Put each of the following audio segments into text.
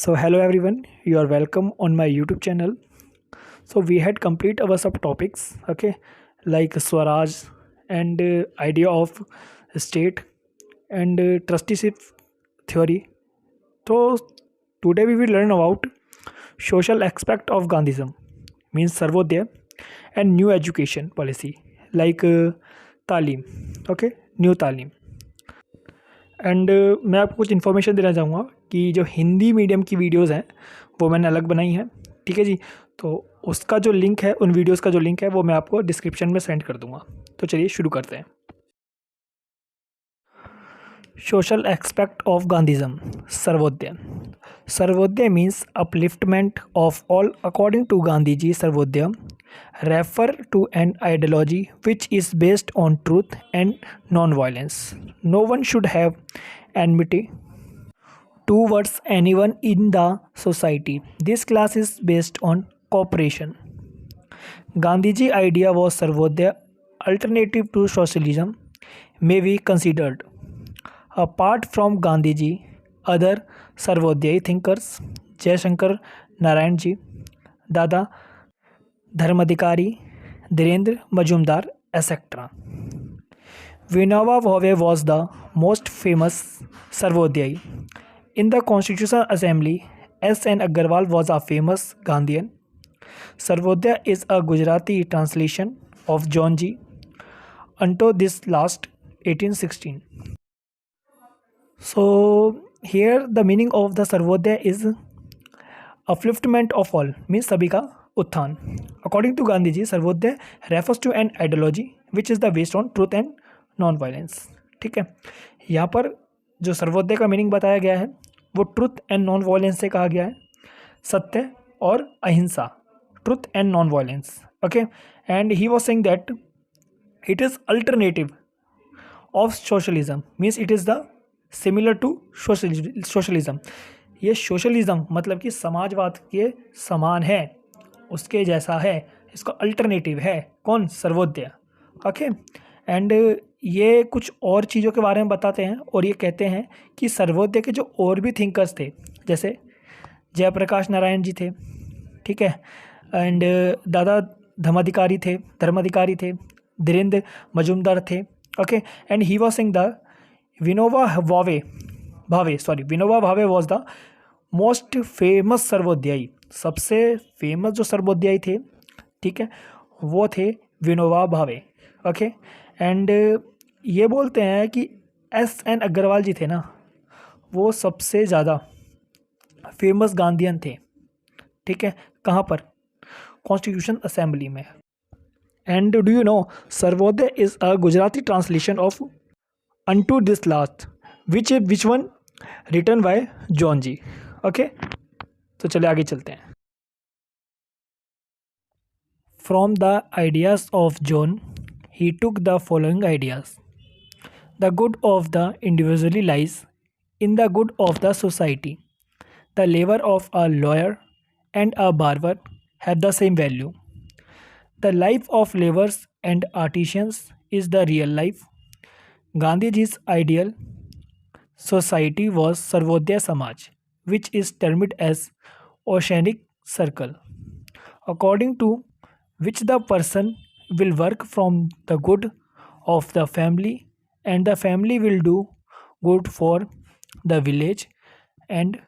So hello everyone, you are welcome on my YouTube channel. So we had complete our subtopics, okay, like Swaraj and idea of state and trusteeship theory. So today we will learn about social aspect of Gandhism, means Sarvodaya, and new education policy like Talim, okay, new Talim. And मैं आपको कुछ information देना चाहूँगा कि जो Hindi medium की videos हैं वो मैंने अलग बनाई हैं, ठीक है जी। तो उसका जो लिंक है, उन वीडियोस का जो लिंक है वो मैं आपको डिस्क्रिप्शन में सेंड कर दूँगा। तो चलिए शुरू करते हैं। Social aspect of Gandhism, Sarvodaya. Sarvodaya means upliftment of all according to Gandhi ji. Sarvodaya refer to an ideology which is based on truth and non-violence. No one should have enmity towards anyone in the society. This class is based on cooperation. Gandhiji idea was Sarvodaya alternative to socialism may be considered. Apart from Gandhiji, other Sarvodaya thinkers Jayashankar Narayan ji, Dada Dharmadhikari, Dhirendra Majumdar, etc. Vinoba Bhave was the most famous Sarvodaya. In the Constitutional Assembly, S.N. Agarwal was a famous Gandhian. Sarvodaya is a Gujarati translation of John G. unto this last 1816. So here the meaning of the Sarvodaya is upliftment of all, means सभी का उत्थान. According to Gandhi ji, Sarvodaya refers to an ideology which is the based on truth and non violence. ठीक है, यहाँ पर जो सर्वोदय का meaning बताया गया है वो ट्रूथ एंड नॉन वायलेंस से कहा गया है, सत्य और अहिंसा, truth and non violence. Okay, and he was saying that it is alternative of socialism, means it is the similar to socialism. ये सोशलिज्म मतलब कि समाजवाद के समान है, उसके जैसा है, इसका अल्टरनेटिव है कौन? सर्वोदय. ओके, एंड ये कुछ और चीज़ों के बारे में बताते हैं और ये कहते हैं कि सर्वोदय के जो और भी थिंकर्स थे, जैसे जयप्रकाश नारायण जी थे, ठीक है, एंड दादा धर्माधिकारी थे, धीरेन्द्र मजूमदार थे. Okay, and he was saying the Vinoba Bhave was the most famous सर्वोदयाई. सबसे फेमस जो सर्वोदयाई थे, ठीक है, वो थे विनोबा भावे. ओके, एंड ये बोलते हैं कि S.N. अग्रवाल जी थे ना, वो सबसे ज़्यादा फेमस गांधीयन थे. ठीक है, कहाँ पर? कॉन्स्टिट्यूशन असेंबली में. And do you know Sarvodaya is a Gujarati translation of unto this last which one written by John ji. Okay, तो चले आगे चलते हैं. From the ideas of John he took the following ideas. The good of the individually lies in the good of the society. The labour of a lawyer and a barber have the same value. The life of labours and artisans is the real life. Gandhiji's ideal society was Sarvodaya Samaj, which is termed as oceanic circle, according to which the person will work from the good of the family and the family will do good for the village and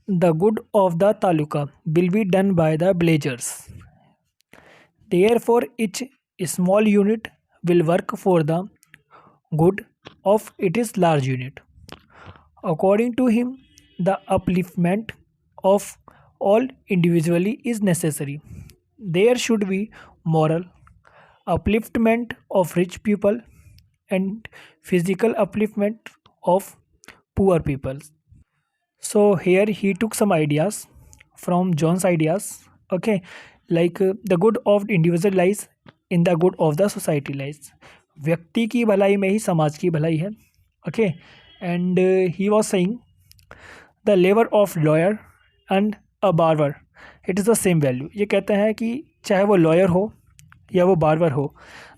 the good of the taluka will be done by the villagers. Therefore, each small unit will work for the good of its large unit. According to him, the upliftment of all individually is necessary. There should be moral upliftment of rich people and physical upliftment of poor people. So here he took some ideas from John's ideas. Okay, like the good of individual lies in the good of the society lies. व्यक्ति की भलाई में ही समाज की भलाई है. Okay, and he was saying the labour of lawyer and a barber it is the same value. ये कहते हैं कि चाहे वो लॉयर हो या वो बार्बर हो,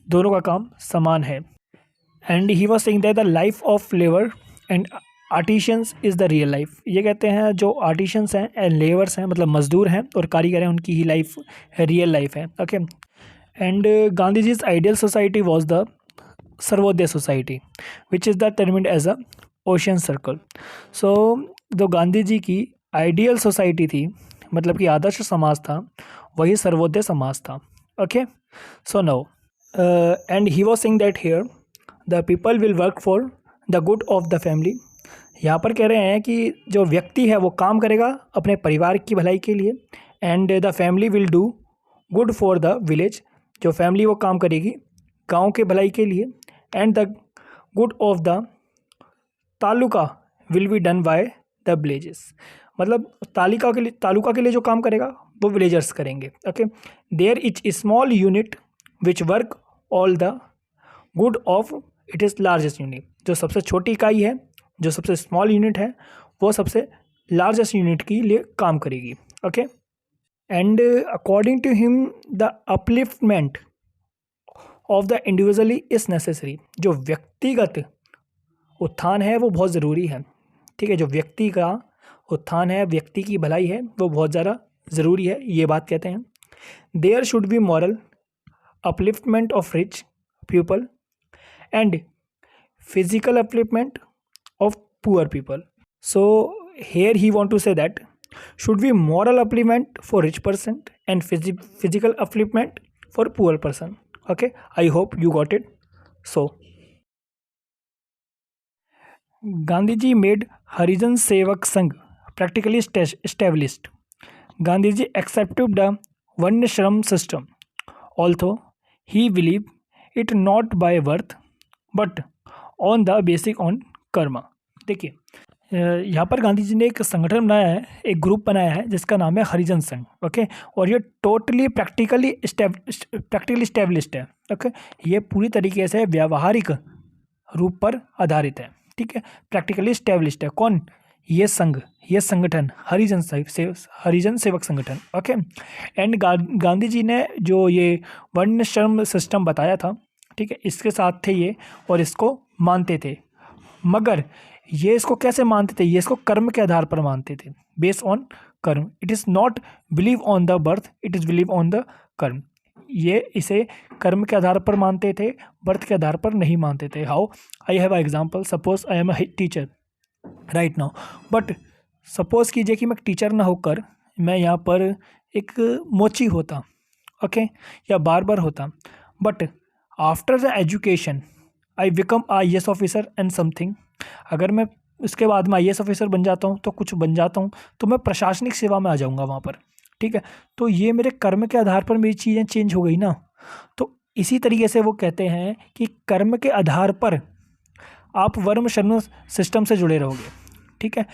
दोनों का काम समान है. And he was saying that the life of labour and artisans is the real life. ये कहते हैं जो आर्टिशंस हैं एंड लेबर्स हैं, मतलब मजदूर हैं और कारीगर हैं, उनकी ही लाइफ रियल लाइफ है। Okay, and Gandhi ji's ideal society was the Sarvodaya society which is the termed as a ocean circle. So जो गांधी जी की आइडियल सोसाइटी थी, मतलब कि आदर्श समाज था, वही सर्वोदय समाज था। Okay, so now and he was saying that here the people will work for the good of the family. यहाँ पर कह रहे हैं कि जो व्यक्ति है वो काम करेगा अपने परिवार की भलाई के लिए, and the family will do good for the village. जो फैमिली वो काम करेगी गांव के भलाई के लिए, and the good of the taluka will be done by the villages. मतलब तालुका के लिए जो काम करेगा वो विलेजर्स करेंगे। Okay, there is small unit which work all the good of it is largest unit. जो सबसे छोटी इकाई है, जो सबसे स्मॉल यूनिट है, वो सबसे लार्जेस्ट यूनिट के लिए काम करेगी। Okay, and according to him the upliftment of the individually is necessary. जो व्यक्तिगत उत्थान है वो बहुत ज़रूरी है। ठीक है, जो व्यक्ति का उत्थान है, व्यक्ति की भलाई है, वो बहुत ज़्यादा ज़रूरी है, ये बात कहते हैं। There should be moral upliftment of rich people and physical upliftment of poor people. So here he want to say that should be moral upliftment for rich person and physical upliftment for poor person. Okay, I hope you got it. So Gandhi ji made Harijan Sevak Sangh practically established. Gandhi ji accepted the Varna Shram system, although he believed it not by birth but on the basic on Karma. देखिए, यहाँ पर गांधी जी ने एक संगठन बनाया है, एक group बनाया है जिसका नाम है हरिजन संघ। ओके, और ये टोटली प्रैक्टिकली इस्टेब्लिश्ड है। ओके, ये पूरी तरीके से व्यावहारिक रूप पर आधारित है। ठीक है, प्रैक्टिकली इस्टेब्लिश्ड है। कौन? ये संघ, ये संगठन हरिजन सेवक संगठन। ओके, एंड गांधी जी ने जो ये वर्ण श्रम सिस्टम बताया था, ठीक है, इसके साथ थे ये और इसको मानते थे। मगर ये इसको कैसे मानते थे? ये इसको कर्म के आधार पर मानते थे, बेस्ड ऑन कर्म। It is not believe on the birth, it is believe on the कर्म। ये इसे कर्म के आधार पर मानते थे, बर्थ के आधार पर नहीं मानते थे। How? I have a example. Suppose I am a teacher right now, but suppose कीजिए कि मैं टीचर ना होकर मैं यहाँ पर एक मोची होता, ओके, या बार्बर होता, but after the education I become IAS officer and something. अगर मैं उसके बाद में IAS ऑफिसर बन जाता हूँ, तो कुछ बन जाता हूँ, तो मैं प्रशासनिक सेवा में आ जाऊँगा वहाँ पर। ठीक है, तो ये मेरे कर्म के आधार पर मेरी चीज़ें चेंज हो गई ना। तो इसी तरीके से वो कहते हैं कि कर्म के आधार पर आप वर्म शर्म सिस्टम से जुड़े रहोगे। ठीक है,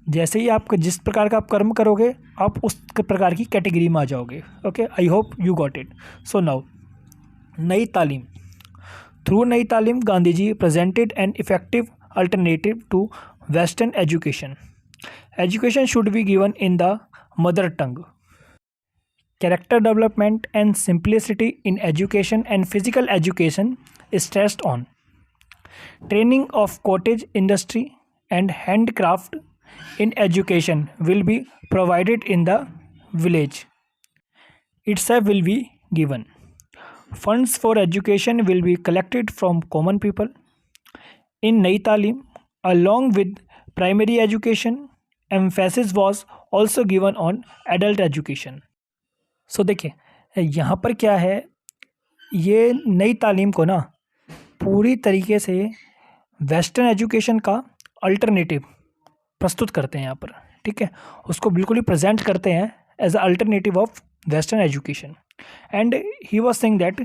जैसे ही आप जिस प्रकार का आप कर्म करोगे, आप उस प्रकार की कैटेगरी में आ जाओगे। Okay, I hope you got it. So now, Nai Talim. Through Nai Talim Gandhi ji presented an effective alternative to western education. Education should be given in the mother tongue. Character development and simplicity in education and physical education stressed on. Training of cottage industry and handcraft in education will be provided in the village itself will be given. Funds for education will be collected from common people. In Nai Talim, along with primary education, emphasis was also given on adult education. So देखिए यहाँ पर क्या है, ये नई तालीम को ना पूरी तरीके से वेस्टर्न एजुकेशन का अल्टरनेटिव प्रस्तुत करते हैं यहाँ पर। ठीक है, उसको बिल्कुल ही प्रेजेंट करते हैं as a alternative of western education. And he was saying that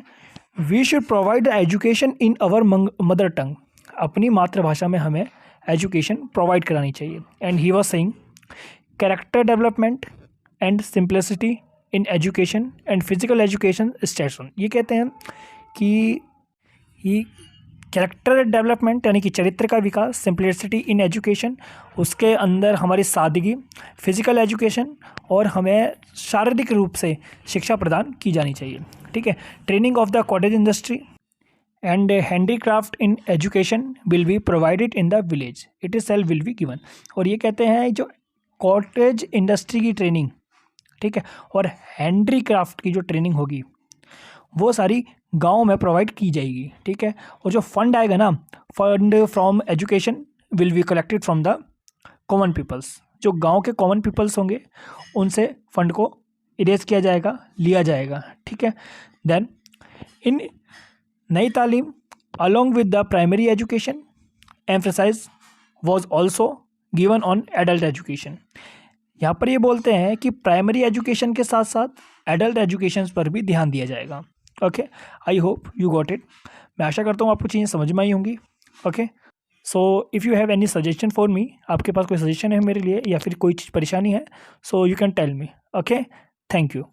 we should provide the education in our mother tongue. अपनी मातृभाषा में हमें एजुकेशन प्रोवाइड करानी चाहिए। And he was saying character development and simplicity in education and physical education states on. ये कहते हैं कि कैरेक्टर डेवलपमेंट यानी कि चरित्र का विकास, सिंप्लिसिटी इन एजुकेशन, उसके अंदर हमारी सादगी, फिजिकल एजुकेशन, और हमें शारीरिक रूप से शिक्षा प्रदान की जानी चाहिए। ठीक है, training of the cottage industry and handicraft in education will be provided in the village, it is sale will be given. और ये कहते हैं जो कॉटेज इंडस्ट्री की ट्रेनिंग, ठीक है, और हैंडीक्राफ्ट की जो ट्रेनिंग होगी वो सारी गांव में प्रोवाइड की जाएगी, ठीक है। और जो फंड आएगा ना, fund from education will be collected from the common peoples, जो गांव के कॉमन पीपल्स होंगे उनसे फंड को इरेज किया जाएगा, लिया जाएगा, ठीक है। देन इन नई तालीम along with the primary education emphasize was also given on adult education। यहाँ पर ये बोलते हैं कि प्राइमरी एजुकेशन के साथ साथ एडल्ट एजुकेशन पर भी ध्यान दिया जाएगा। Okay, I hope you got it. मैं आशा करता हूँ आपको चीज़ें समझ में आई होंगी। Okay, so if you have any suggestion for me, आपके पास कोई सजेशन है मेरे लिए या फिर कोई चीज़ परेशानी है, so you can tell me. Okay, thank you.